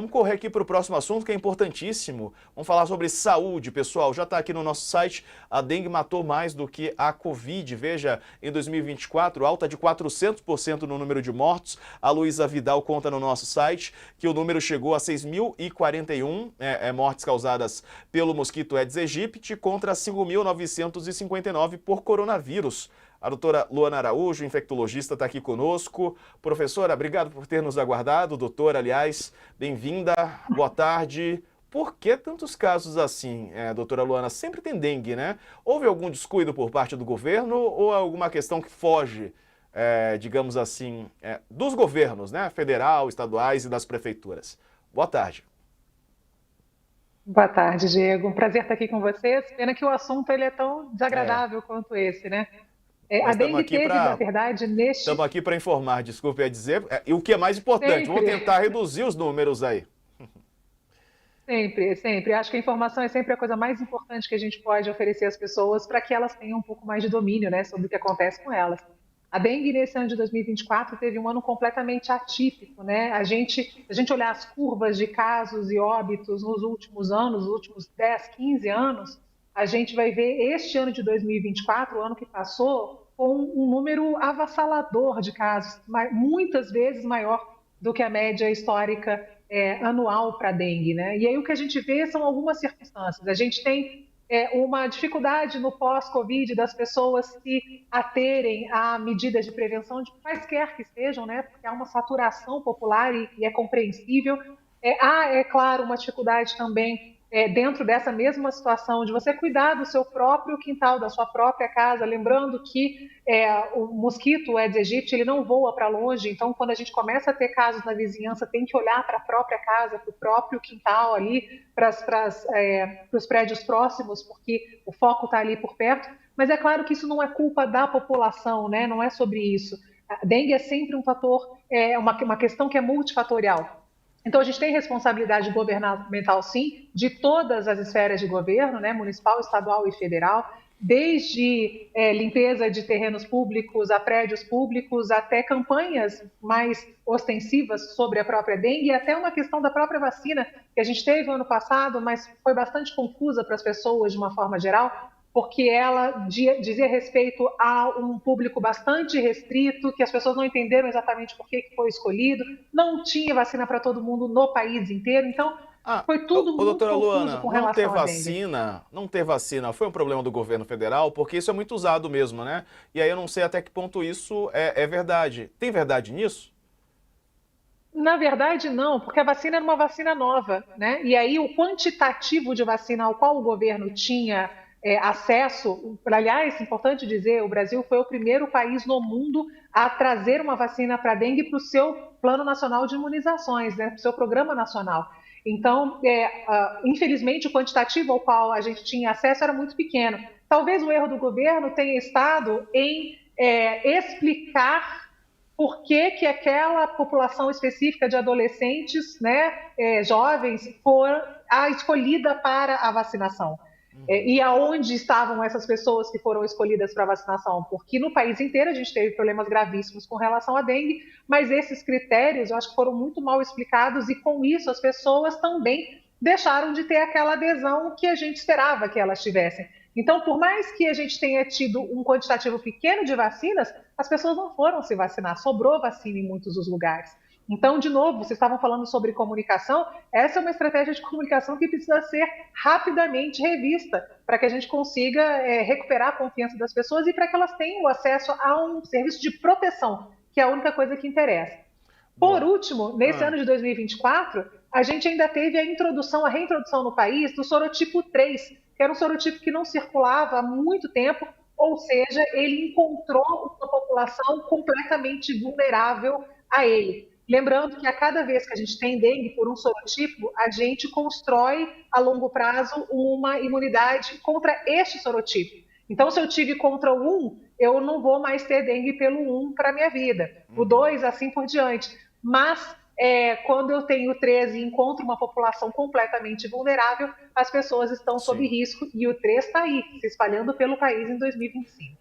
Vamos correr aqui para o próximo assunto, que é importantíssimo. Vamos falar sobre saúde, pessoal. Já está aqui no nosso site. A dengue matou mais do que a Covid. Veja, em 2024, alta de 400% no número de mortos. A Luísa Vidal conta no nosso site que o número chegou a 6.041 mortes causadas pelo mosquito Aedes aegypti contra 5.959 por coronavírus. A doutora Luana Araújo, infectologista, está aqui conosco. Professora, obrigado por ter nos aguardado. Doutora, aliás, bem-vinda, boa tarde. Por que tantos casos assim, doutora Luana? Sempre tem dengue, né? Houve algum descuido por parte do governo ou alguma questão que foge, digamos assim, dos governos, né? Federal, estaduais e das prefeituras? Boa tarde. Boa tarde, Diego. Um prazer estar aqui com vocês. Pena que o assunto ele é tão desagradável quanto esse, né? A Mas dengue teve, na verdade, Estamos aqui para informar, desculpe dizer, e o que é mais importante, vamos tentar reduzir os números aí. Sempre, sempre. Acho que a informação é sempre a coisa mais importante que a gente pode oferecer às pessoas para que elas tenham um pouco mais de domínio, né, sobre o que acontece com elas. A dengue, nesse ano de 2024, teve um ano completamente atípico, né? Se a gente olhar as curvas de casos e óbitos nos últimos anos, nos últimos 10, 15 anos, a gente vai ver este ano de 2024, o ano que passou, com um número avassalador de casos, muitas vezes maior do que a média histórica anual para a dengue, né? E aí o que a gente vê são algumas circunstâncias. A gente tem uma dificuldade no pós-Covid das pessoas se aterem a medidas de prevenção de quaisquer que sejam, né? Porque há uma saturação popular e é compreensível. É claro, uma dificuldade também dentro dessa mesma situação de você cuidar do seu próprio quintal, da sua própria casa, lembrando que o mosquito, o Aedes aegypti, ele não voa para longe, então quando a gente começa a ter casos na vizinhança, tem que olhar para a própria casa, para o próprio quintal ali, para os prédios próximos, porque o foco está ali por perto, mas é claro que isso não é culpa da população, né? Não é sobre isso. A dengue é sempre um fator, uma questão que é multifatorial. Então, a gente tem responsabilidade governamental, sim, de todas as esferas de governo, né, municipal, estadual e federal, desde limpeza de terrenos públicos a prédios públicos, até campanhas mais ostensivas sobre a própria dengue, e até uma questão da própria vacina, que a gente teve no ano passado, mas foi bastante confusa para as pessoas de uma forma geral, porque ela dizia respeito a um público bastante restrito, que as pessoas não entenderam exatamente por que foi escolhido, não tinha vacina para todo mundo no país inteiro, então foi tudo muito doutora confuso Luana, com relação à dengue. não ter vacina foi um problema do governo federal, porque isso é muito usado mesmo, né? E aí eu não sei até que ponto isso é verdade. Tem verdade nisso? Na verdade, não, porque a vacina era uma vacina nova, né? E aí o quantitativo de vacina ao qual o governo tinha acesso, aliás, importante dizer, o Brasil foi o primeiro país no mundo a trazer uma vacina para a dengue para o seu Plano Nacional de Imunizações, né? Para o seu Programa Nacional. Então, infelizmente, o quantitativo ao qual a gente tinha acesso era muito pequeno. Talvez o erro do governo tenha estado em explicar por que que aquela população específica de adolescentes, né, jovens, for a escolhida para a vacinação. E aonde estavam essas pessoas que foram escolhidas para a vacinação? Porque no país inteiro a gente teve problemas gravíssimos com relação à dengue, mas esses critérios eu acho que foram muito mal explicados e com isso as pessoas também deixaram de ter aquela adesão que a gente esperava que elas tivessem. Então, por mais que a gente tenha tido um quantitativo pequeno de vacinas, as pessoas não foram se vacinar, sobrou vacina em muitos dos lugares. Então, de novo, vocês estavam falando sobre comunicação, essa é uma estratégia de comunicação que precisa ser rapidamente revista, para que a gente consiga recuperar a confiança das pessoas e para que elas tenham acesso a um serviço de proteção, que é a única coisa que interessa. Por último, nesse ano de 2024, a gente ainda teve a reintrodução no país do sorotipo 3, que era um sorotipo que não circulava há muito tempo, ou seja, ele encontrou uma população completamente vulnerável a ele. Lembrando que a cada vez que a gente tem dengue por um sorotipo, a gente constrói a longo prazo uma imunidade contra este sorotipo. Então, se eu tive contra o 1, eu não vou mais ter dengue pelo 1 para a minha vida. O 2, assim por diante. Mas, quando eu tenho 3 e encontro uma população completamente vulnerável, as pessoas estão sob risco e o 3 está aí, se espalhando pelo país em 2025.